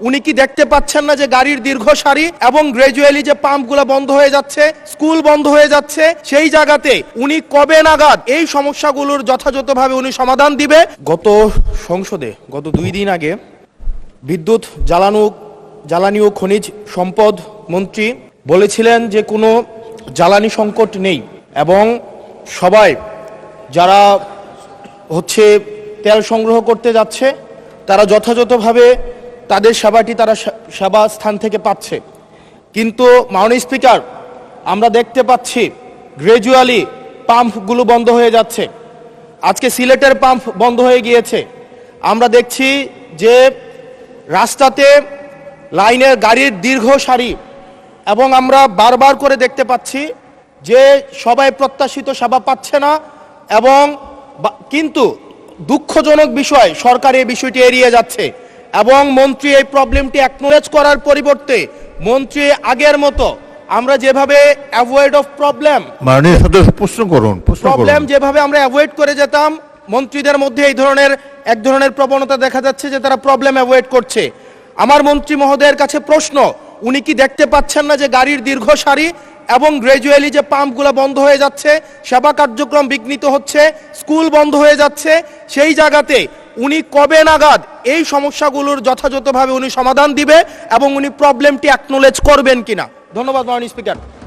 উনি কি দেখতে পাচ্ছেন না যে গাড়ির দীর্ঘ সারি এবং গ্রাজুয়ালি যে পাম্পগুলো বন্ধ হয়ে যাচ্ছে, স্কুল বন্ধ হয়ে যাচ্ছে, সেই জায়গাতে উনি কবে নাগাদ এই সমস্যাগুলোর যথাযথভাবে উনি সমাধান দিবে? গত সংসদে গত 2 দিন আগে বিদ্যুৎ জ্বালানি ও খনিজ সম্পদ মন্ত্রী বলেছিলেন যে কোনো জ্বালানি সংকট নেই এবং সবাই যারা তেল সংগ্রহ করতে যাচ্ছে তারা যথাযথভাবে তাদের সেবাটি তারা সেবা স্থান থেকে পাচ্ছে। কিন্তু মাননীয় স্পিকার, আমরা দেখতে পাচ্ছি গ্রাজুয়ালি পাম্পগুলো বন্ধ হয়ে যাচ্ছে। আজকে সিলেটের পাম্প বন্ধ হয়ে গিয়েছে। আমরা দেখছি যে রাস্তাতে লাইনের গাড়ির দীর্ঘ সারি এবং আমরা বারবার করে দেখতে পাচ্ছি যে সবাই প্রত্যাশিত সেবা পাচ্ছে না এবং কিন্তু দুঃখজনক বিষয়, সরকার এই বিষয়টি এড়িয়ে যাচ্ছে এবং মন্ত্রী এই প্রবলেমটি অ্যাকনোলেজ করার পরিবর্তে মন্ত্রী আগের মতো আমরা যেভাবে অ্যাভয়েড অফ প্রবলেম মাননীয় সদস্য প্রবলেম যেভাবে আমরা অ্যাভয়েড করে যেতাম, মন্ত্রীদের মধ্যে এক ধরনের প্রবণতা দেখা যাচ্ছে যে তারা প্রবলেম অ্যাভয়েড করছে। আমার মন্ত্রী মহোদয়ের কাছে প্রশ্ন, উনি কি দেখতে পাচ্ছেন না যে গাড়ির দীর্ঘ সারি এবং গ্রাজুয়ালি যে পাম্পগুলো বন্ধ হয়ে যাচ্ছে, সেবা কার্যক্রম বিঘ্নিত হচ্ছে, স্কুল বন্ধ হয়ে যাচ্ছে, সেই জায়গাতে উনি কবে নাগাদ এই সমস্যাগুলোর যথাযথভাবে উনি সমাধান দিবে এবং উনি প্রবলেমটি অ্যাকনোলেজ করবেন কিনা? ধন্যবাদ মাননীয় স্পিকার।